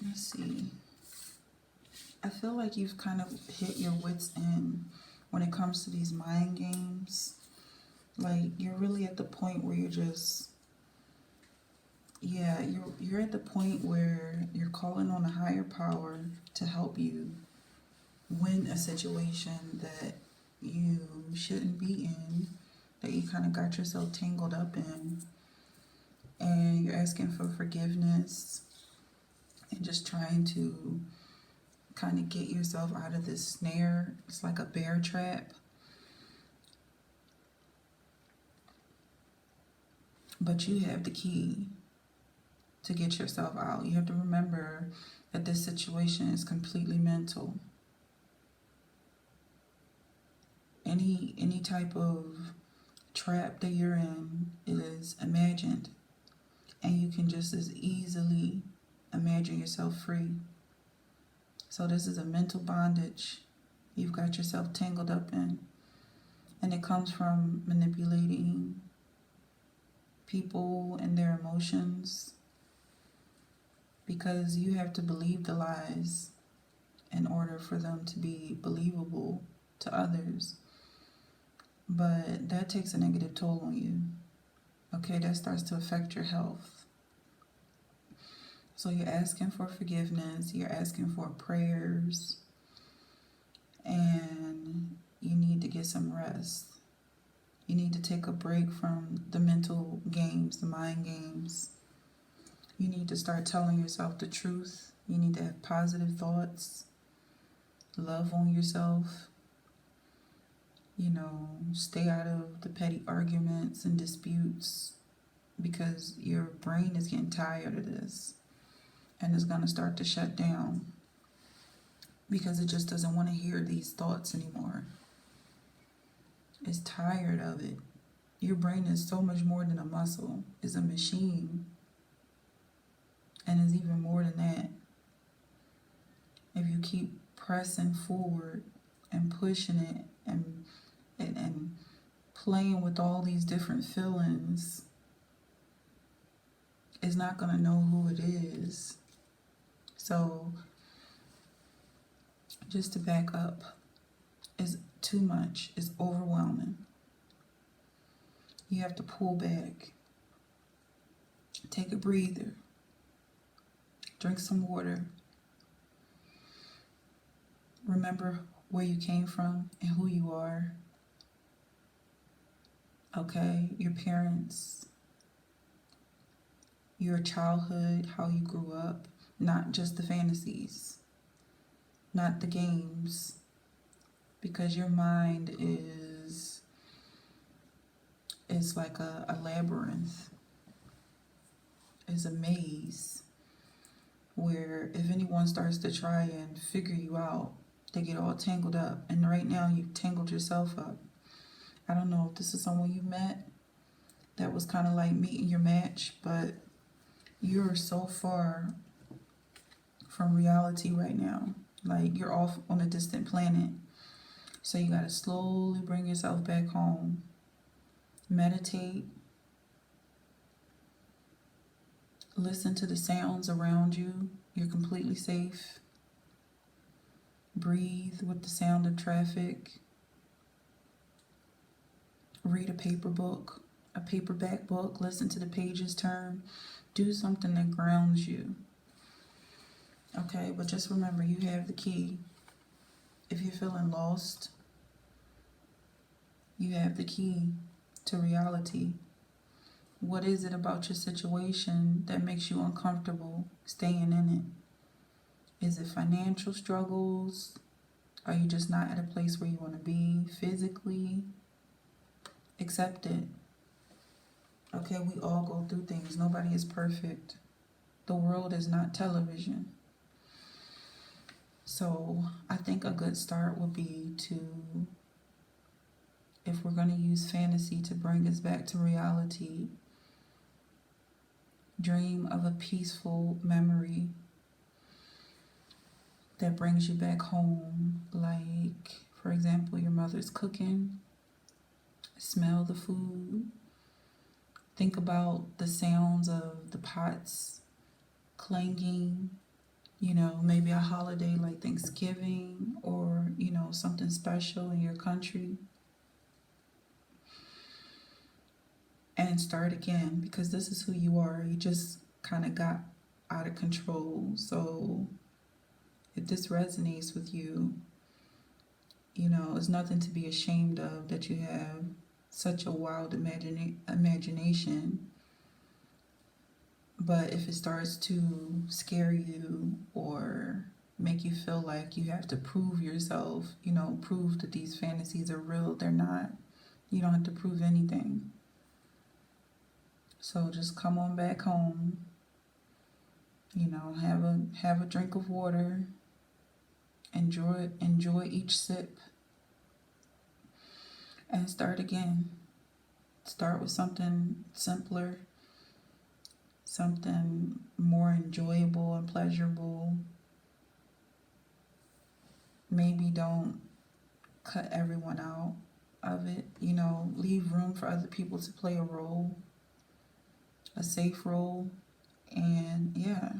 Let's see. I feel like you've kind of hit your wits end when it comes to these mind games. Like, you're really at the point where you're just, yeah, you're at the point where you're calling on a higher power to help you win a situation that you shouldn't be in, that you kind of got yourself tangled up in, and you're asking for forgiveness and just trying to kind of get yourself out of this snare. It's like a bear trap. But you have the key to get yourself out. You have to remember that this situation is completely mental. Any type of trap that you're in is imagined, and you can just as easily imagine yourself free. So this is a mental bondage you've got yourself tangled up in, and it comes from manipulating people and their emotions, because you have to believe the lies in order for them to be believable to others. But that takes a negative toll on you. Okay, that starts to affect your health. So you're asking for forgiveness, you're asking for prayers, and you need to get some rest. You need to take a break from the mental games, the mind games. You need to start telling yourself the truth. You need to have positive thoughts, love on yourself. Stay out of the petty arguments and disputes, because your brain is getting tired of this and it's going to start to shut down because it just doesn't want to hear these thoughts anymore. It's tired of it. Your brain is so much more than a muscle. It's a machine. And it's even more than that. If you keep pressing forward and pushing it and playing with all these different feelings, it's not going to know who it is. So, just to back up, it's too much. It's overwhelming. You have to pull back. Take a breather. Drink some water. Remember where you came from and who you are. Okay, your parents, your childhood, how you grew up, not just the fantasies, not the games, because your mind is like a labyrinth. It's a maze where if anyone starts to try and figure you out, they get all tangled up. And right now you've tangled yourself up. I don't know if this is someone you met that was kind of like meeting your match, but you're so far from reality right now. Like, you're off on a distant planet. So you got to slowly bring yourself back home. Meditate. Listen to the sounds around you. You're completely safe. Breathe with the sound of traffic. Read a paperback book. Listen to the pages turn. Do something that grounds you. Okay, but just remember, you have the key. If you're feeling lost, you have the key to reality. What is it about your situation that makes you uncomfortable staying in it? Is it financial struggles? Are you just not at a place where you want to be physically? Accept it. Okay, we all go through things. Nobody is perfect. The world is not television. So I think a good start would be to, if we're going to use fantasy to bring us back to reality, dream of a peaceful memory that brings you back home. Like, for example, your mother's cooking. Smell the food. Think about the sounds of the pots clanging You know, maybe a holiday like Thanksgiving, or, you know, something special in your country, and start again, because this is who you are. You just kind of got out of control. So if this resonates with you, you know, it's nothing to be ashamed of that you have such a wild imagination. But if it starts to scare you or make you feel like you have to prove yourself, you know, prove that these fantasies are real, they're not. You don't have to prove anything. So just come on back home, you know, have a drink of water, enjoy each sip, and start again. Start with something simpler, something more enjoyable and pleasurable. Maybe don't cut everyone out of it. You know, leave room for other people to play a role, a safe role. And yeah,